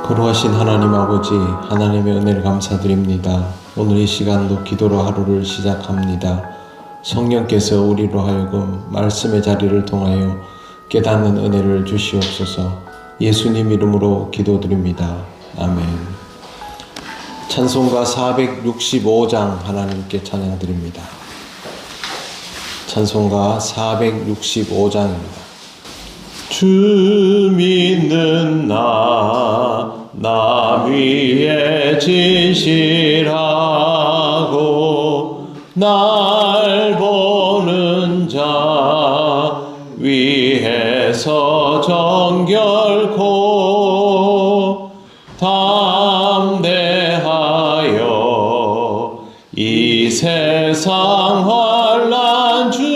거룩하신 하나님 아버지, 하나님의 은혜를 감사드립니다. 오늘 이 시간도 기도로 하루를 시작합니다. 성령께서 우리로 하여금 말씀의 자리를 통하여 깨닫는 은혜를 주시옵소서. 예수님 이름으로 기도드립니다. 아멘. 찬송가 465장 하나님께 찬양드립니다. 찬송가 465장입니다. 주 믿는 나 위에 진실하고 날 보는 자 위에서 정결코 담대하여 이 세상 환난 중에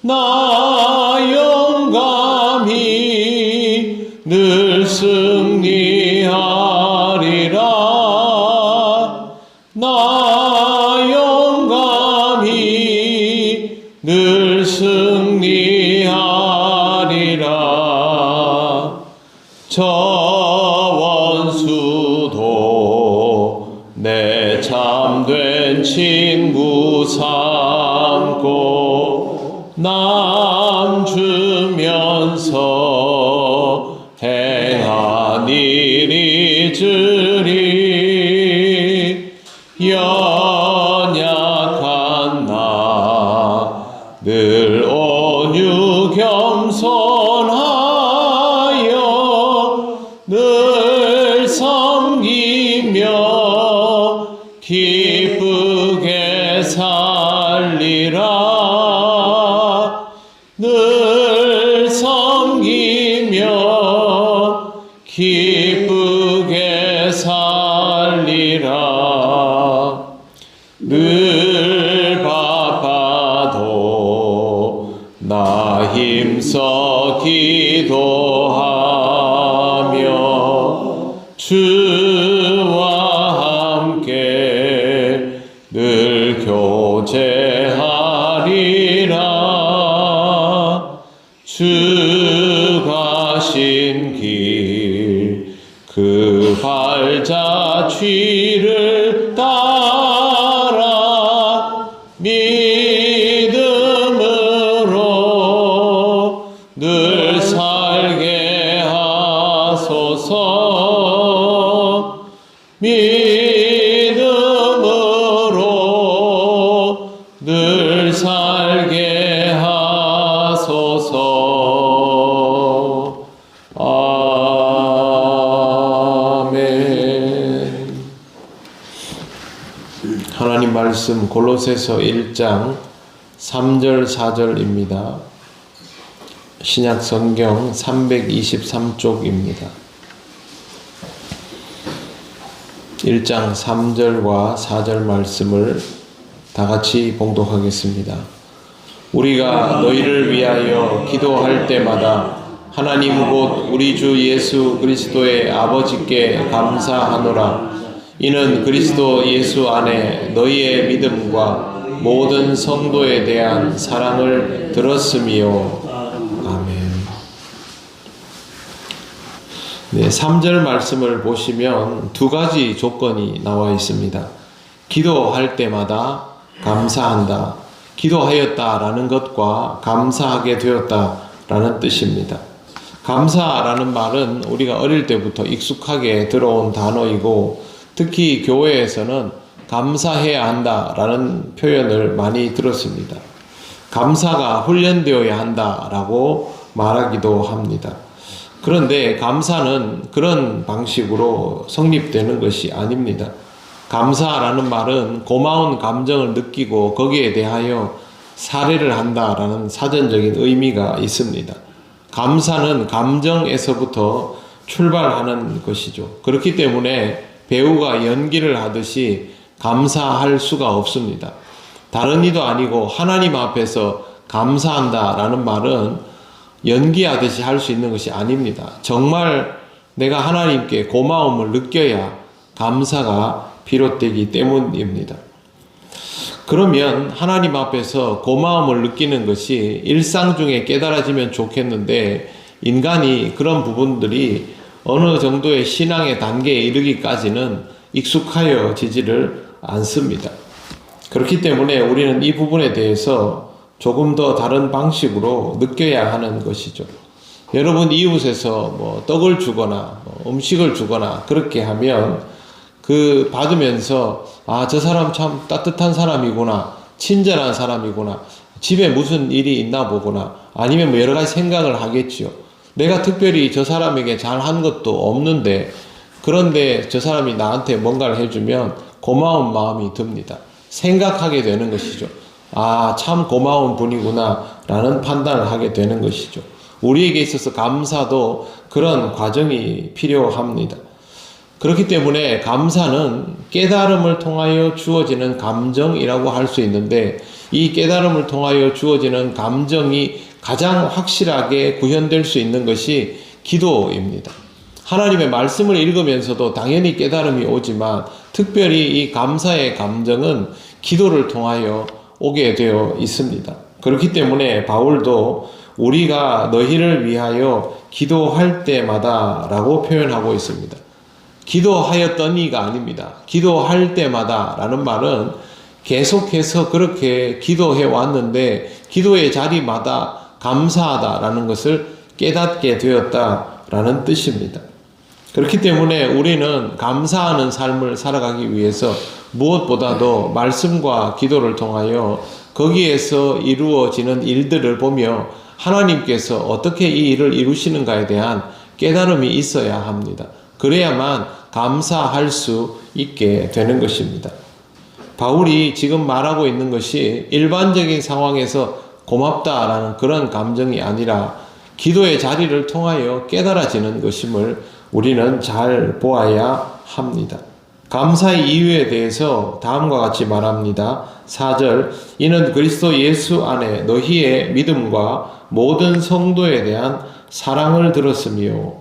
나 영감히 늘 승리하리라. 나 영감히 늘 승리하리라. 저 원수도 내 참된 친구 삼고 남 주면서 행한 일이 주리. 연약한 나 늘 온유 겸손하여 늘 섬기며 기쁘게 살리라. 늘 섬기며 기쁘게 살리라. 늘 바빠도 나 힘써 기도하며 주와 함께 늘 교제하리라. 주 가신 길 그 발자취를 따라 믿음으로 늘 살게 하소서. 믿음으로 늘 살게 하소서. 아멘. 하나님 말씀 골로새서 1장 3절 4절입니다. 신약 성경 323쪽입니다. 1장 3절과 4절 말씀을 다 같이 봉독하겠습니다. 우리가 너희를 위하여 기도할 때마다 하나님 곧 우리 주 예수 그리스도의 아버지께 감사하노라. 이는 그리스도 예수 안에 너희의 믿음과 모든 성도에 대한 사랑을 들었음이요. 아멘. 네, 3절 말씀을 보시면 두 가지 조건이 나와 있습니다. 기도할 때마다 감사한다. 기도하였다라는 것과 감사하게 되었다라는 뜻입니다. 감사라는 말은 우리가 어릴 때부터 익숙하게 들어온 단어이고 특히 교회에서는 감사해야 한다라는 표현을 많이 들었습니다. 감사가 훈련되어야 한다라고 말하기도 합니다. 그런데 감사는 그런 방식으로 성립되는 것이 아닙니다. 감사라는 말은 고마운 감정을 느끼고 거기에 대하여 사례를 한다라는 사전적인 의미가 있습니다. 감사는 감정에서부터 출발하는 것이죠. 그렇기 때문에 배우가 연기를 하듯이 감사할 수가 없습니다. 다른 이도 아니고 하나님 앞에서 감사한다라는 말은 연기하듯이 할 수 있는 것이 아닙니다. 정말 내가 하나님께 고마움을 느껴야 감사가 비롯되기 때문입니다. 그러면 하나님 앞에서 고마움을 느끼는 것이 일상 중에 깨달아지면 좋겠는데 인간이 그런 부분들이 어느 정도의 신앙의 단계에 이르기까지는 익숙하여지지를 않습니다. 그렇기 때문에 우리는 이 부분에 대해서 조금 더 다른 방식으로 느껴야 하는 것이죠. 여러분 이웃에서 뭐 떡을 주거나 음식을 주거나 그렇게 하면 그 받으면서 아, 저 사람 참 따뜻한 사람이구나, 친절한 사람이구나, 집에 무슨 일이 있나 보구나, 아니면 뭐 여러 가지 생각을 하겠지요. 내가 특별히 저 사람에게 잘한 것도 없는데 그런데 저 사람이 나한테 뭔가를 해주면 고마운 마음이 듭니다. 생각하게 되는 것이죠. 아, 참 고마운 분이구나 라는 판단을 하게 되는 것이죠. 우리에게 있어서 감사도 그런 과정이 필요합니다. 그렇기 때문에 감사는 깨달음을 통하여 주어지는 감정이라고 할 수 있는데 이 깨달음을 통하여 주어지는 감정이 가장 확실하게 구현될 수 있는 것이 기도입니다. 하나님의 말씀을 읽으면서도 당연히 깨달음이 오지만 특별히 이 감사의 감정은 기도를 통하여 오게 되어 있습니다. 그렇기 때문에 바울도 우리가 너희를 위하여 기도할 때마다 라고 표현하고 있습니다. 기도하였더니가 아닙니다. 기도할 때마다 라는 말은 계속해서 그렇게 기도해 왔는데 기도의 자리마다 감사하다라는 것을 깨닫게 되었다라는 뜻입니다. 그렇기 때문에 우리는 감사하는 삶을 살아가기 위해서 무엇보다도 말씀과 기도를 통하여 거기에서 이루어지는 일들을 보며 하나님께서 어떻게 이 일을 이루시는가에 대한 깨달음이 있어야 합니다. 그래야만 감사할 수 있게 되는 것입니다. 바울이 지금 말하고 있는 것이 일반적인 상황에서 고맙다라는 그런 감정이 아니라 기도의 자리를 통하여 깨달아지는 것임을 우리는 잘 보아야 합니다. 감사의 이유에 대해서 다음과 같이 말합니다. 4절, 이는 그리스도 예수 안에 너희의 믿음과 모든 성도에 대한 사랑을 들었으며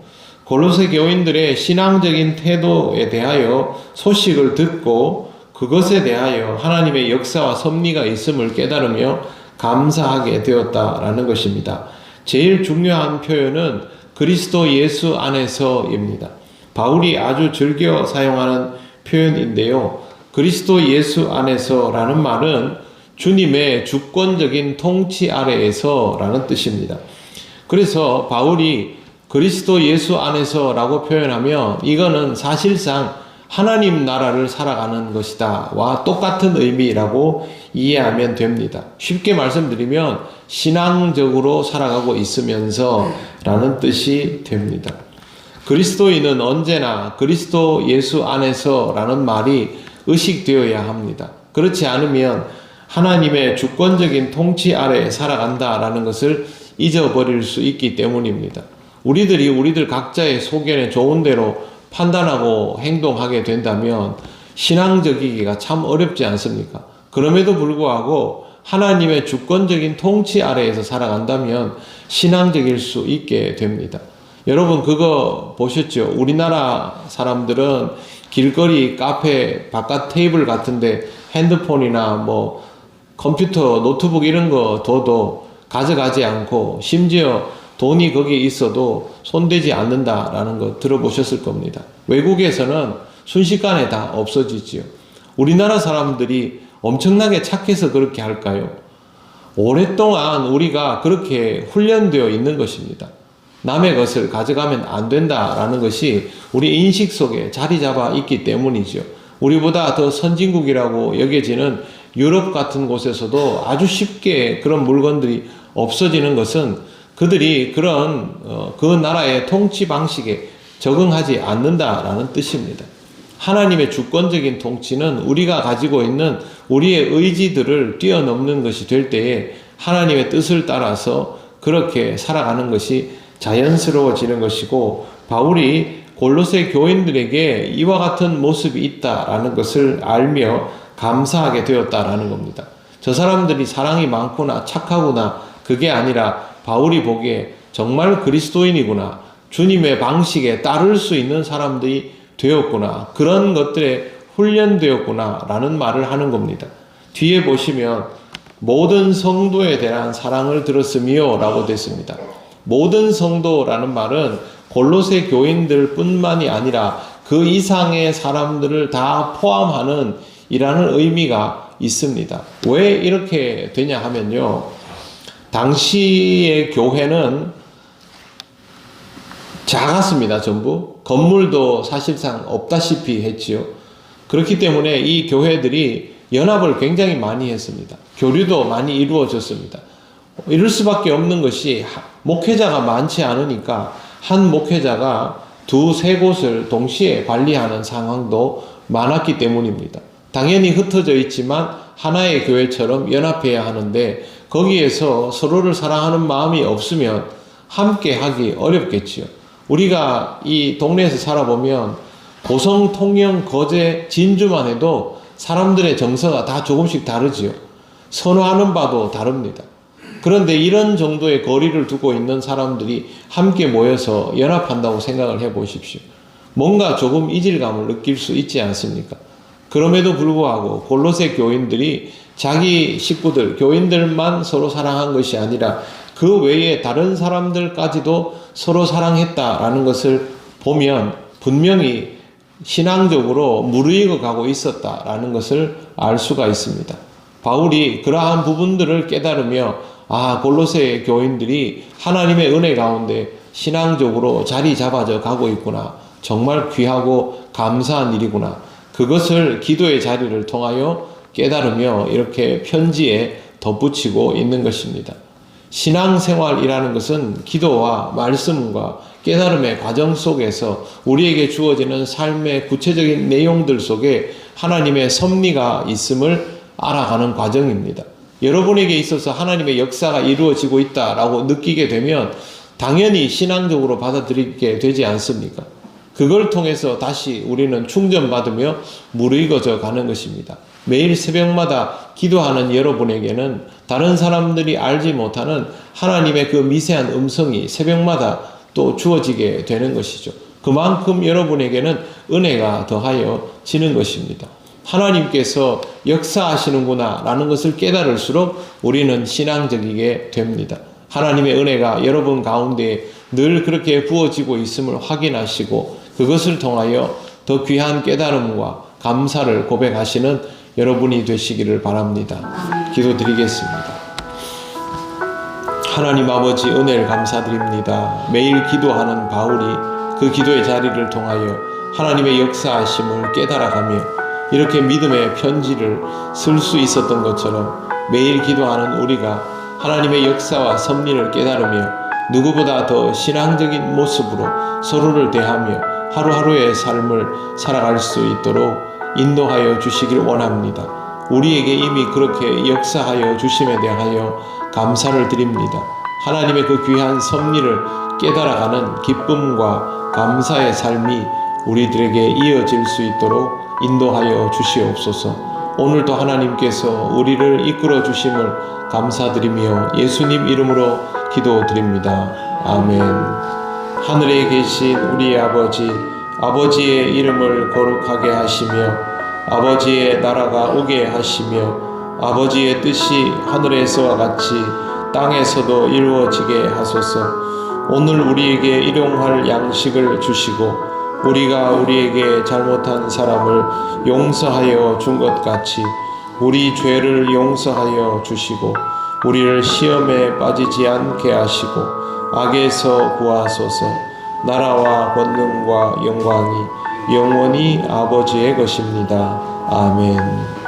골로새 교인들의 신앙적인 태도에 대하여 소식을 듣고 그것에 대하여 하나님의 역사와 섭리가 있음을 깨달으며 감사하게 되었다라는 것입니다. 제일 중요한 표현은 그리스도 예수 안에서입니다. 바울이 아주 즐겨 사용하는 표현인데요. 그리스도 예수 안에서라는 말은 주님의 주권적인 통치 아래에서라는 뜻입니다. 그래서 바울이 그리스도 예수 안에서라고 표현하면 이거는 사실상 하나님 나라를 살아가는 것이다 와 똑같은 의미라고 이해하면 됩니다. 쉽게 말씀드리면 신앙적으로 살아가고 있으면서 라는 뜻이 됩니다. 그리스도인은 언제나 그리스도 예수 안에서 라는 말이 의식되어야 합니다. 그렇지 않으면 하나님의 주권적인 통치 아래에 살아간다라는 것을 잊어버릴 수 있기 때문입니다. 우리들이 우리들 각자의 소견에 좋은 대로 판단하고 행동하게 된다면 신앙적이기가 참 어렵지 않습니까? 그럼에도 불구하고 하나님의 주권적인 통치 아래에서 살아간다면 신앙적일 수 있게 됩니다. 여러분 그거 보셨죠? 우리나라 사람들은 길거리 카페 바깥 테이블 같은데 핸드폰이나 뭐 컴퓨터 노트북 이런 거 둬도 가져가지 않고 심지어 돈이 거기에 있어도 손대지 않는다라는 거 들어보셨을 겁니다. 외국에서는 순식간에 다 없어지지요. 우리나라 사람들이 엄청나게 착해서 그렇게 할까요? 오랫동안 우리가 그렇게 훈련되어 있는 것입니다. 남의 것을 가져가면 안 된다라는 것이 우리 인식 속에 자리 잡아 있기 때문이죠. 우리보다 더 선진국이라고 여겨지는 유럽 같은 곳에서도 아주 쉽게 그런 물건들이 없어지는 것은 그들이 그런 그 나라의 통치 방식에 적응하지 않는다라는 뜻입니다. 하나님의 주권적인 통치는 우리가 가지고 있는 우리의 의지들을 뛰어넘는 것이 될 때에 하나님의 뜻을 따라서 그렇게 살아가는 것이 자연스러워지는 것이고 바울이 골로새 교인들에게 이와 같은 모습이 있다라는 것을 알며 감사하게 되었다라는 겁니다. 저 사람들이 사랑이 많구나, 착하구나, 그게 아니라 바울이 보기에 정말 그리스도인이구나, 주님의 방식에 따를 수 있는 사람들이 되었구나, 그런 것들에 훈련되었구나 라는 말을 하는 겁니다. 뒤에 보시면 모든 성도에 대한 사랑을 들었으며 라고 됐습니다. 모든 성도라는 말은 골로새 교인들 뿐만이 아니라 그 이상의 사람들을 다 포함하는 이라는 의미가 있습니다. 왜 이렇게 되냐 하면요, 당시의 교회는 작았습니다. 전부 건물도 사실상 없다시피 했지요. 그렇기 때문에 이 교회들이 연합을 굉장히 많이 했습니다. 교류도 많이 이루어졌습니다. 이럴 수밖에 없는 것이 목회자가 많지 않으니까 한 목회자가 두세 곳을 동시에 관리하는 상황도 많았기 때문입니다. 당연히 흩어져 있지만 하나의 교회처럼 연합해야 하는데 거기에서 서로를 사랑하는 마음이 없으면 함께 하기 어렵겠지요. 우리가 이 동네에서 살아보면 고성, 통영, 거제, 진주만 해도 사람들의 정서가 다 조금씩 다르지요. 선호하는 바도 다릅니다. 그런데 이런 정도의 거리를 두고 있는 사람들이 함께 모여서 연합한다고 생각을 해 보십시오. 뭔가 조금 이질감을 느낄 수 있지 않습니까? 그럼에도 불구하고 골로새 교인들이 자기 식구들, 교인들만 서로 사랑한 것이 아니라 그 외에 다른 사람들까지도 서로 사랑했다라는 것을 보면 분명히 신앙적으로 무르익어 가고 있었다라는 것을 알 수가 있습니다. 바울이 그러한 부분들을 깨달으며 골로새 교인들이 하나님의 은혜 가운데 신앙적으로 자리 잡아져 가고 있구나. 정말 귀하고 감사한 일이구나. 그것을 기도의 자리를 통하여 깨달으며 이렇게 편지에 덧붙이고 있는 것입니다. 신앙생활이라는 것은 기도와 말씀과 깨달음의 과정 속에서 우리에게 주어지는 삶의 구체적인 내용들 속에 하나님의 섭리가 있음을 알아가는 과정입니다. 여러분에게 있어서 하나님의 역사가 이루어지고 있다라고 느끼게 되면 당연히 신앙적으로 받아들이게 되지 않습니까? 그걸 통해서 다시 우리는 충전받으며 무르익어져 가는 것입니다. 매일 새벽마다 기도하는 여러분에게는 다른 사람들이 알지 못하는 하나님의 그 미세한 음성이 새벽마다 또 주어지게 되는 것이죠. 그만큼 여러분에게는 은혜가 더하여 지는 것입니다. 하나님께서 역사하시는구나 라는 것을 깨달을수록 우리는 신앙적이게 됩니다. 하나님의 은혜가 여러분 가운데 늘 그렇게 부어지고 있음을 확인하시고 그것을 통하여 더 귀한 깨달음과 감사를 고백하시는 여러분이 되시기를 바랍니다. 기도드리겠습니다. 하나님 아버지, 은혜를 감사드립니다. 매일 기도하는 바울이 그 기도의 자리를 통하여 하나님의 역사하심을 깨달아가며 이렇게 믿음의 편지를 쓸 수 있었던 것처럼 매일 기도하는 우리가 하나님의 역사와 섭리를 깨달으며 누구보다 더 신앙적인 모습으로 서로를 대하며 하루하루의 삶을 살아갈 수 있도록 인도하여 주시길 원합니다. 우리에게 이미 그렇게 역사하여 주심에 대하여 감사를 드립니다. 하나님의 그 귀한 섭리를 깨달아가는 기쁨과 감사의 삶이 우리들에게 이어질 수 있도록 인도하여 주시옵소서. 오늘도 하나님께서 우리를 이끌어 주심을 감사드리며 예수님 이름으로 기도드립니다. 아멘. 하늘에 계신 우리 아버지, 아버지의 이름을 거룩하게 하시며 아버지의 나라가 오게 하시며 아버지의 뜻이 하늘에서와 같이 땅에서도 이루어지게 하소서. 오늘 우리에게 일용할 양식을 주시고 우리가 우리에게 잘못한 사람을 용서하여 준 것 같이 우리 죄를 용서하여 주시고 우리를 시험에 빠지지 않게 하시고 악에서 구하소서. 나라와 권능과 영광이 영원히 아버지의 것입니다. 아멘.